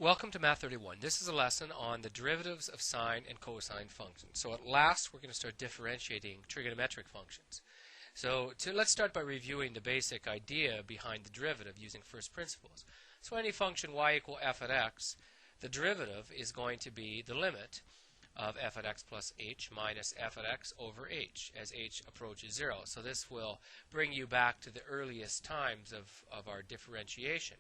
Welcome to Math 31. This is a lesson on the derivatives of sine and cosine functions. So at last we're going to start differentiating trigonometric functions. Let's start by reviewing the basic idea behind the derivative using first principles. So any function y equal f at x, the derivative is going to be the limit of f at x plus h minus f at x over h as h approaches 0. So this will bring you back to the earliest times of our differentiation.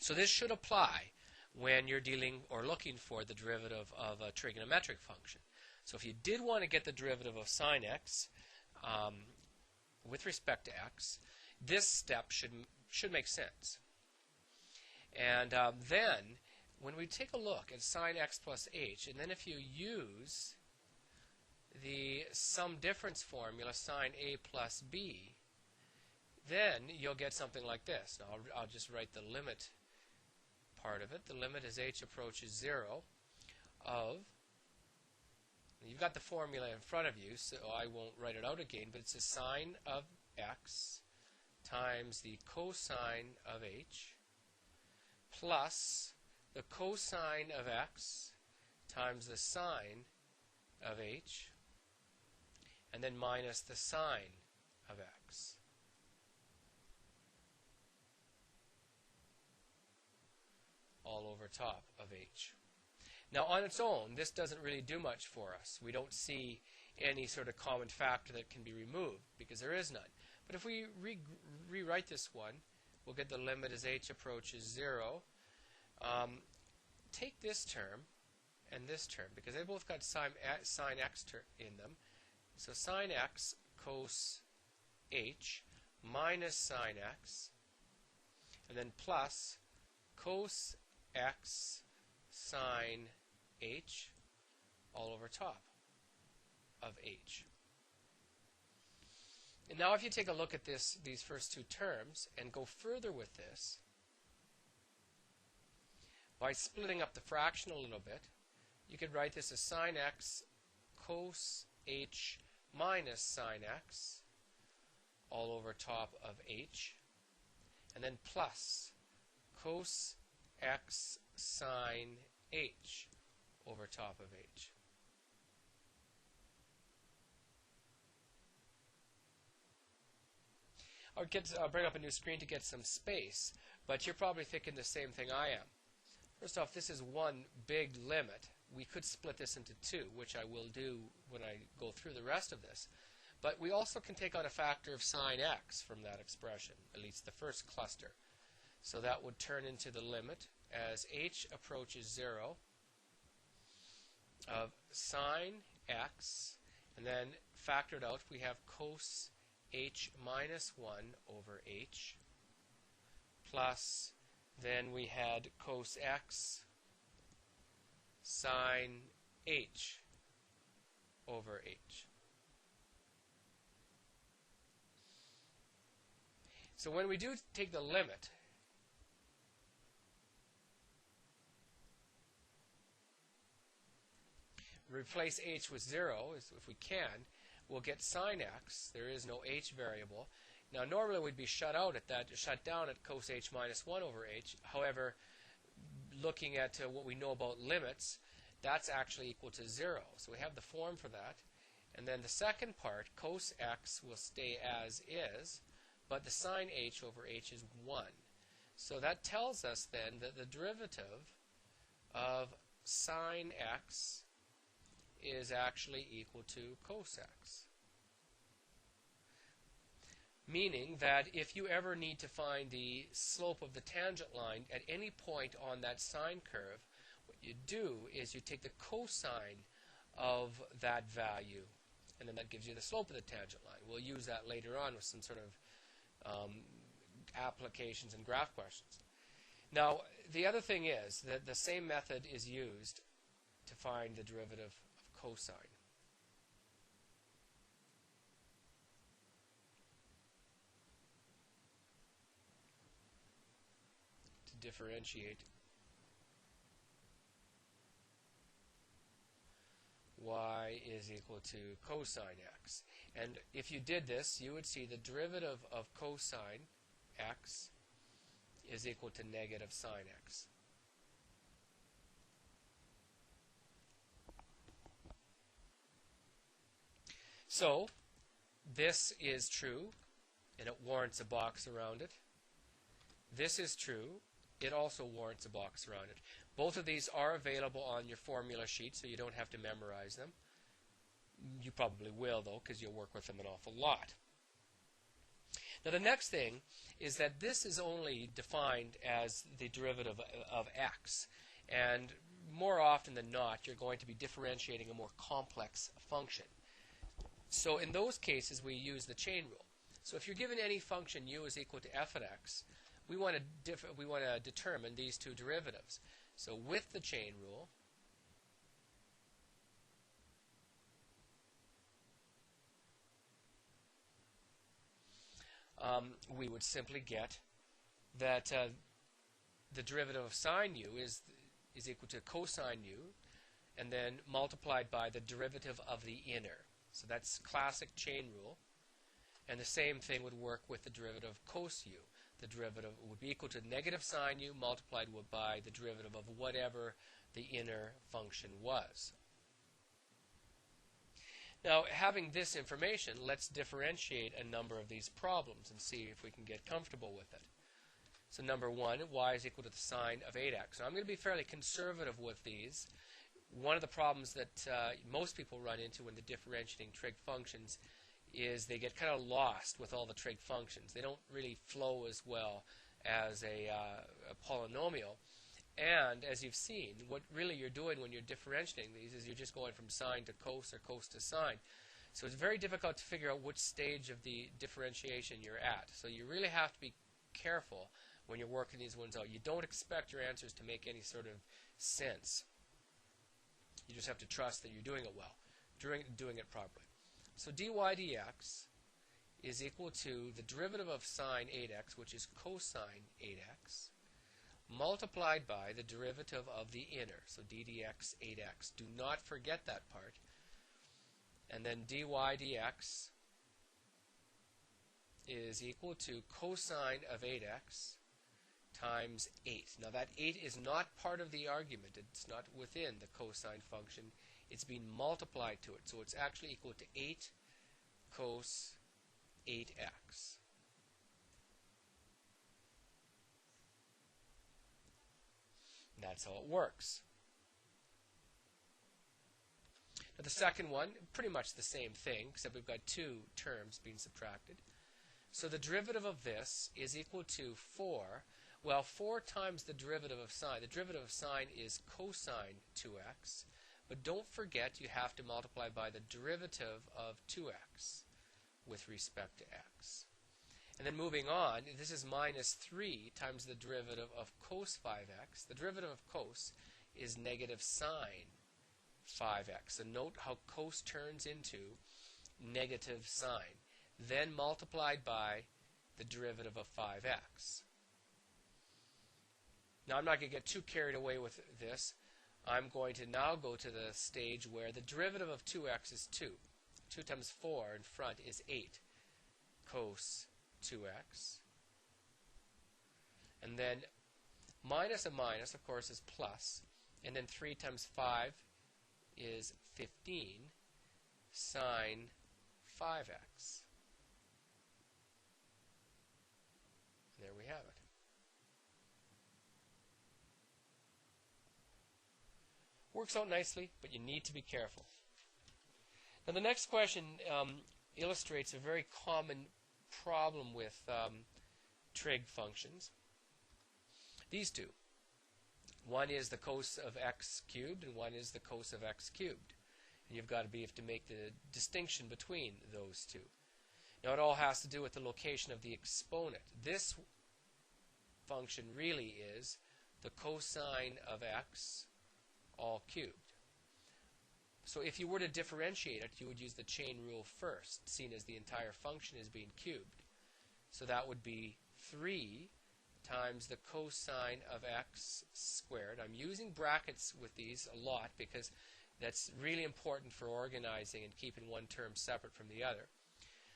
So this should apply when you're dealing or looking for the derivative of a trigonometric function. So if you did want to get the derivative of sine x with respect to x, this step should make sense. And then when we take a look at sine x plus h, and then if you use the sum difference formula sine a plus b, then you'll get something like this. Now I'll just write the limit part of it. The limit as h approaches 0 of, you've got the formula in front of you, so I won't write it out again, but it's the sine of x times the cosine of h plus the cosine of x times the sine of h, and then minus the sine of x. All over top of h. Now on its own, this doesn't really do much for us. We don't see any sort of common factor that can be removed because there is none. But if we rewrite this one, we'll get the limit as h approaches 0. Take this term and this term because they both got sine x in them. So sine x cos h minus sine x, and then plus cos x sine h all over top of h. And now if you take a look at these first two terms and go further with this by splitting up the fraction a little bit, you could write this as sine x cos h minus sine x all over top of h, and then plus cos x sine h over top of h. I'll bring up a new screen to get some space, but you're probably thinking the same thing I am. First off, this is one big limit. We could split this into two, which I will do when I go through the rest of this. But we also can take on a factor of sine x from that expression, at least the first cluster. So that would turn into the limit as h approaches 0 of sine x, and then factored out we have cos h minus 1 over h, plus then we had cos x sine h over h. So when we do take the limit, replace h with 0 if we can, we'll get sine x. There is no h variable. Now normally we'd be shut down at cos h minus 1 over h. However, looking at what we know about limits, that's actually equal to 0. So we have the form for that. And then the second part, cos x will stay as is, but the sine h over h is 1. So that tells us then that the derivative of sine x is actually equal to cos x. Meaning that if you ever need to find the slope of the tangent line at any point on that sine curve, what you do is you take the cosine of that value, and then that gives you the slope of the tangent line. We'll use that later on with some sort of applications and graph questions. Now, the other thing is that the same method is used to find the derivative of cosine. To differentiate y is equal to cosine x. And if you did this, you would see the derivative of cosine x is equal to negative sine x. So this is true, and it warrants a box around it. This is true. It also warrants a box around it. Both of these are available on your formula sheet, so you don't have to memorize them. You probably will, though, because you'll work with them an awful lot. Now, the next thing is that this is only defined as the derivative of x. And more often than not, you're going to be differentiating a more complex function. So in those cases, we use the chain rule. So if you're given any function u is equal to f of x, we want to determine these two derivatives. So with the chain rule, we would simply get that the derivative of sine u is equal to cosine u, and then multiplied by the derivative of the inner. So that's classic chain rule. And the same thing would work with the derivative of cos u. The derivative would be equal to negative sine u multiplied by the derivative of whatever the inner function was. Now, having this information, let's differentiate a number of these problems and see if we can get comfortable with it. So number one, y is equal to the sine of 8x. So I'm going to be fairly conservative with these. One of the problems that most people run into when they're differentiating trig functions is they get kind of lost with all the trig functions. They don't really flow as well as a polynomial. And as you've seen, what really you're doing when you're differentiating these is you're just going from sine to cos or cos to sine. So it's very difficult to figure out which stage of the differentiation you're at. So you really have to be careful when you're working these ones out. You don't expect your answers to make any sort of sense. You just have to trust that you're doing it well, doing it properly. So dy dx is equal to the derivative of sine 8x, which is cosine 8x, multiplied by the derivative of the inner, so d dx 8x. Do not forget that part. And then dy dx is equal to cosine of 8x times 8. Now that 8 is not part of the argument. It's not within the cosine function. It's being multiplied to it. So it's actually equal to 8 cos 8x. That's how it works. Now the second one, pretty much the same thing, except we've got two terms being subtracted. So the derivative of this is equal to 4. Well, 4 times the derivative of sine. The derivative of sine is cosine 2x. But don't forget you have to multiply by the derivative of 2x with respect to x. And then moving on, this is minus 3 times the derivative of cos 5x. The derivative of cos is negative sine 5x. So note how cos turns into negative sine. Then multiplied by the derivative of 5x. Now I'm not going to get too carried away with this. I'm going to now go to the stage where the derivative of 2x is 2. 2 times 4 in front is 8 cos 2x. And then minus a minus, of course, is plus. And then 3 times 5 is 15 sine 5x. There we have it. Works out nicely, but you need to be careful. Now the next question illustrates a very common problem with trig functions. These two. One is the cos of x cubed, and one is the cos of x cubed. And you've got to be able to make the distinction between those two. Now it all has to do with the location of the exponent. This function really is the cosine of x all cubed. So if you were to differentiate it, you would use the chain rule first, seen as the entire function is being cubed. So that would be 3 times the cosine of x squared. I'm using brackets with these a lot because that's really important for organizing and keeping one term separate from the other.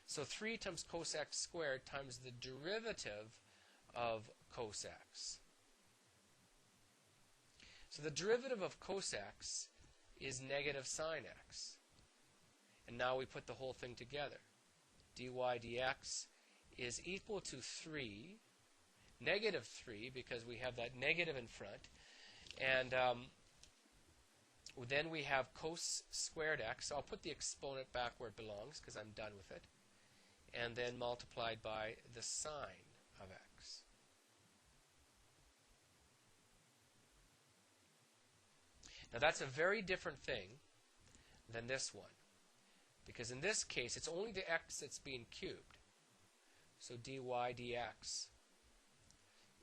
So 3 times cos x squared times the derivative of cos x. So the derivative of cos x is negative sine x. And now we put the whole thing together. dy dx is equal to 3, negative 3, because we have that negative in front. And then we have cos squared x. So I'll put the exponent back where it belongs because I'm done with it. And then multiplied by the sine of x. Now that's a very different thing than this one, because in this case it's only the x that's being cubed. So dy dx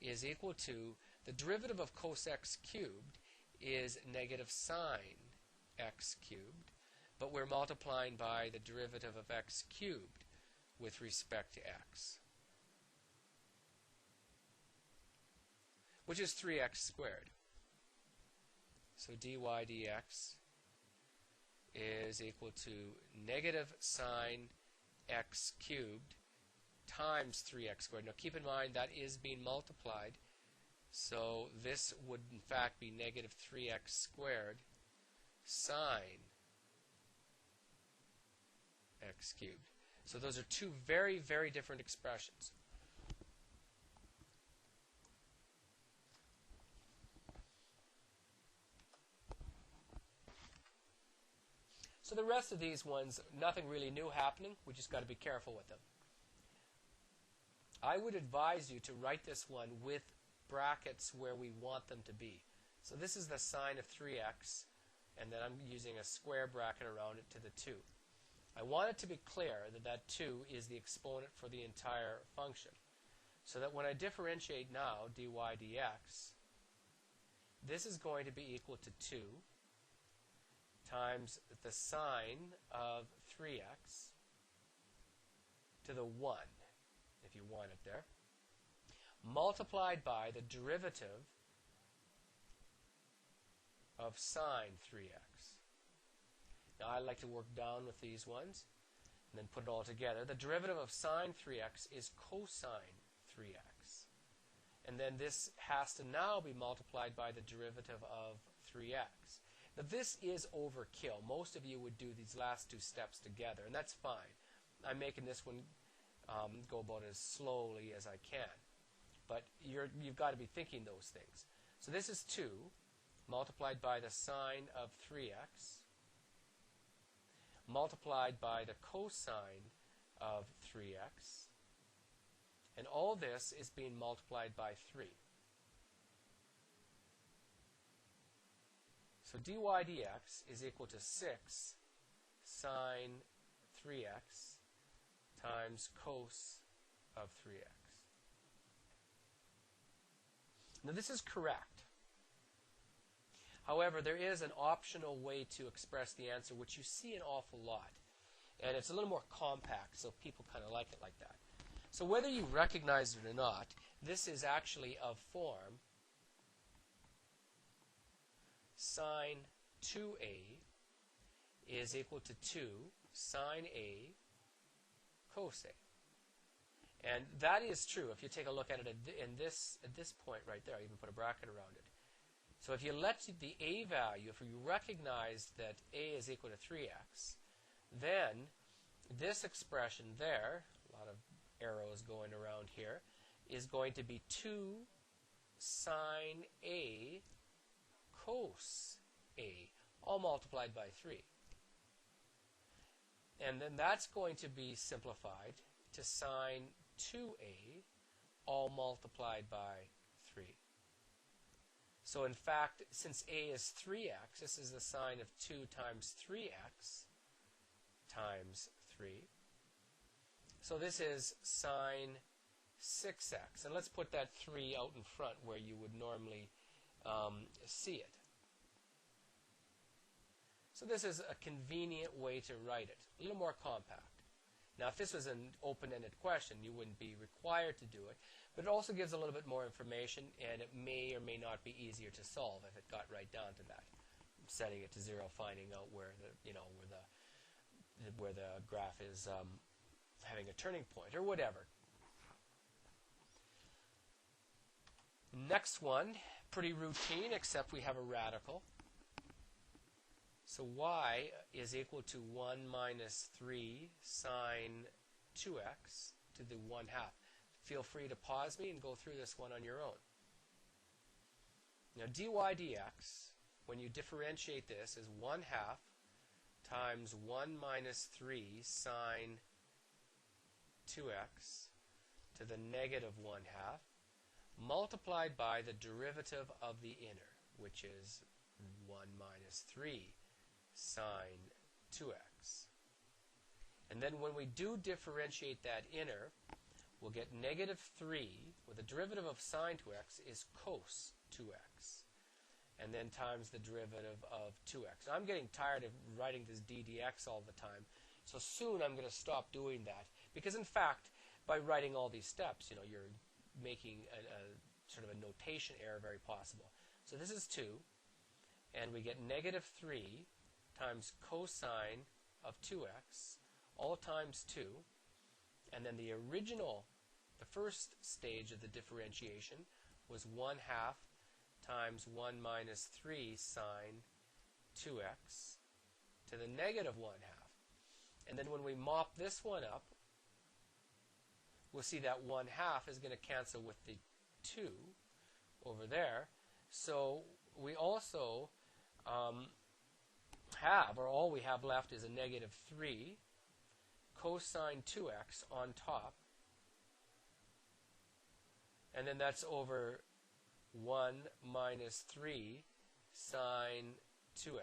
is equal to the derivative of cos x cubed is negative sine x cubed, but we're multiplying by the derivative of x cubed with respect to x, which is 3x squared. So dy dx is equal to negative sine x cubed times 3x squared. Now keep in mind that is being multiplied, so this would in fact be negative 3x squared sine x cubed. So those are two very, very different expressions. So the rest of these ones, nothing really new happening. We just got to be careful with them. I would advise you to write this one with brackets where we want them to be. So this is the sine of 3x, and then I'm using a square bracket around it to the 2. I want it to be clear that that 2 is the exponent for the entire function. So that when I differentiate now dy dx, this is going to be equal to 2 times the sine of 3x to the 1, if you want it there, multiplied by the derivative of sine 3x. Now I like to work down with these ones and then put it all together. The derivative of sine 3x is cosine 3x. And then this has to now be multiplied by the derivative of 3x. Now this is overkill. Most of you would do these last two steps together, and that's fine. I'm making this one go about as slowly as I can. But you've got to be thinking those things. So this is 2 multiplied by the sine of 3x multiplied by the cosine of 3x. And all this is being multiplied by 3. So dy dx is equal to 6 sine 3x times cos of 3x. Now this is correct. However, there is an optional way to express the answer, which you see an awful lot. And it's a little more compact, so people kind of like it like that. So whether you recognize it or not, this is actually of form sine 2a is equal to 2 sine a cos a. And that is true if you take a look at it at this point right there. I even put a bracket around it. So if you let the a value, if you recognize that a is equal to 3x, then this expression there, a lot of arrows going around here, is going to be 2 sine a cos a, all multiplied by 3. And then that's going to be simplified to sine 2a, all multiplied by 3. So in fact, since a is 3x, this is the sine of 2 times 3x times 3. So this is sine 6x. And let's put that 3 out in front where you would normally see it. So this is a convenient way to write it, a little more compact. Now if this was an open-ended question, you wouldn't be required to do it, but it also gives a little bit more information, and it may or may not be easier to solve if it got right down to that. Setting it to 0, finding out where the graph is having a turning point or whatever. Next one, pretty routine, except we have a radical. So y is equal to 1 minus 3 sine 2x to the 1 half. Feel free to pause me and go through this one on your own. Now dy dx, when you differentiate this, is 1 half times 1 minus 3 sine 2x to the negative 1 half, multiplied by the derivative of the inner, which is 1 minus 3 sine 2x. And then when we do differentiate that inner, we'll get negative 3, well, the derivative of sine 2x is cos 2x, and then times the derivative of 2x. Now, I'm getting tired of writing this d dx all the time, so soon I'm going to stop doing that, because in fact, by writing all these steps, you're making a sort of a notation error very possible. So this is 2, and we get negative 3 times cosine of 2x, all times 2, and then the first stage of the differentiation was 1 half times 1 minus 3 sine 2x to the negative 1 half. And then when we mop this one up, we'll see that 1 half is going to cancel with the 2 over there. So we also all we have left is a negative 3 cosine 2x on top. And then that's over 1 minus 3 sine 2x.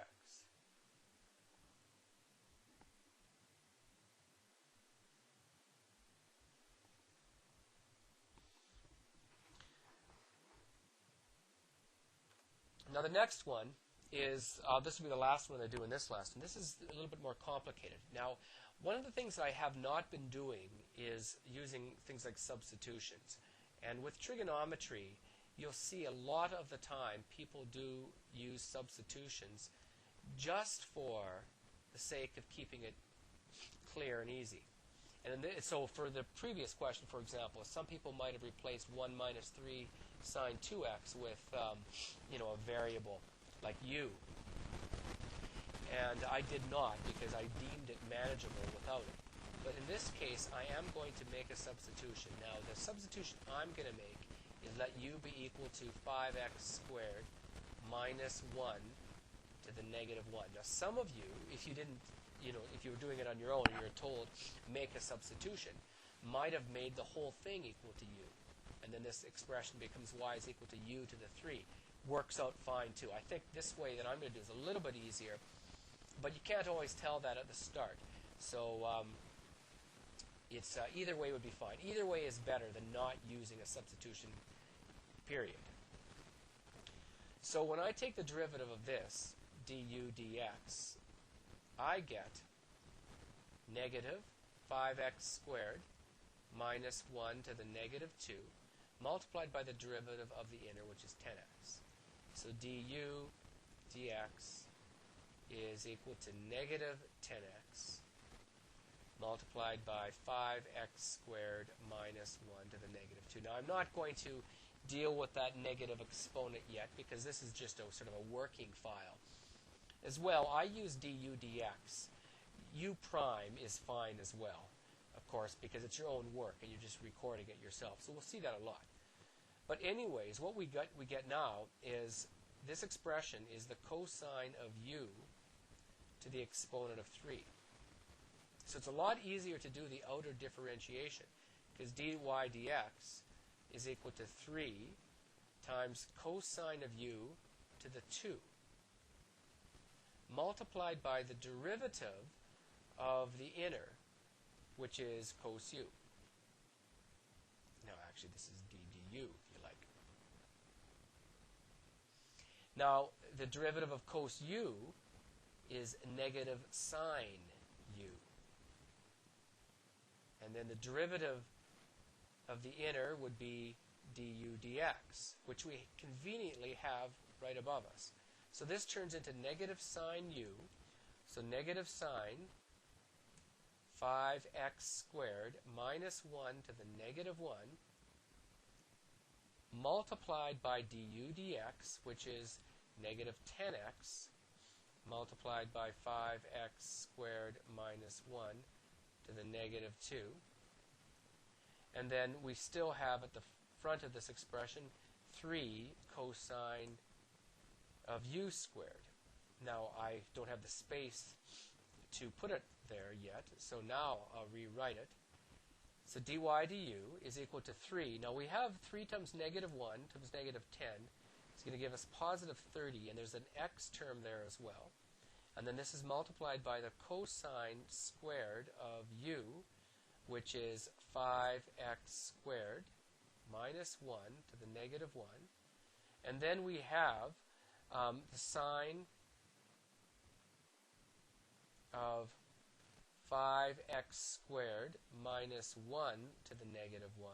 Now the next one is, this will be the last one I do in this lesson. This is a little bit more complicated. Now, one of the things that I have not been doing is using things like substitutions. And with trigonometry, you'll see a lot of the time people do use substitutions just for the sake of keeping it clear and easy. And so for the previous question, for example, some people might have replaced 1 minus 3 sine 2x with a variable like u. And I did not, because I deemed it manageable without it. But in this case, I am going to make a substitution. Now, the substitution I'm going to make is let u be equal to 5x squared minus 1 to the negative 1. Now, some of you, if you didn't, if you were doing it on your own and you were told make a substitution, might have made the whole thing equal to u. And then this expression becomes y is equal to u to the 3. Works out fine, too. I think this way that I'm going to do is a little bit easier, but you can't always tell that at the start. So it's either way would be fine. Either way is better than not using a substitution, period. So when I take the derivative of this, du dx, I get negative 5x squared minus 1 to the negative 2 multiplied by the derivative of the inner, which is 10x. So du dx is equal to negative 10x multiplied by 5x squared minus 1 to the negative 2. Now, I'm not going to deal with that negative exponent yet, because this is just a sort of a working file. As well, I use du dx. U prime is fine as well, of course, because it's your own work and you're just recording it yourself. So we'll see that a lot. But anyways, what we get now is this expression is the cosine of u to the exponent of 3. So it's a lot easier to do the outer differentiation, because dy dx is equal to 3 times cosine of u to the 2 multiplied by the derivative of the inner, which is cos u. Now, actually, this is d du, if you like. Now, the derivative of cos u is negative sine u. And then the derivative of the inner would be du dx, which we conveniently have right above us. So this turns into negative sine u. So negative sine 5x squared minus 1 to the negative 1 multiplied by du dx, which is negative 10x multiplied by 5x squared minus 1 to the negative 2. And then we still have at the front of this expression 3 cosine of u squared. Now I don't have the space to put it there yet, so now I'll rewrite it. So dy du is equal to 3. Now we have 3 times negative 1 times negative 10. It's going to give us positive 30, and there's an x term there as well. And then this is multiplied by the cosine squared of u, which is 5x squared minus 1 to the negative 1. And then we have the sine of 5x squared minus 1 to the negative 1.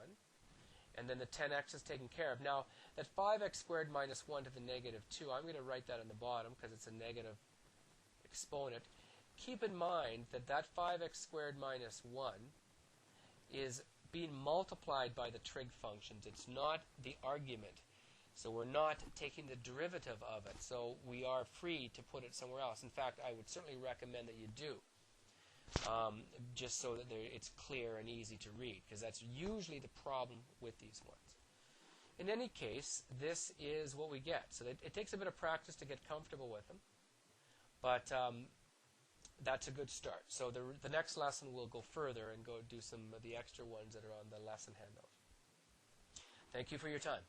And then the 10x is taken care of. Now, that 5x squared minus 1 to the negative 2, I'm going to write that on the bottom because it's a negative exponent. Keep in mind that that 5x squared minus 1 is being multiplied by the trig functions. It's not the argument. So we're not taking the derivative of it. So we are free to put it somewhere else. In fact, I would certainly recommend that you do. Just so that it's clear and easy to read, because that's usually the problem with these ones. In any case, this is what we get. So it takes a bit of practice to get comfortable with them, but that's a good start. So the next lesson we'll go further and go do some of the extra ones that are on the lesson handout. Thank you for your time.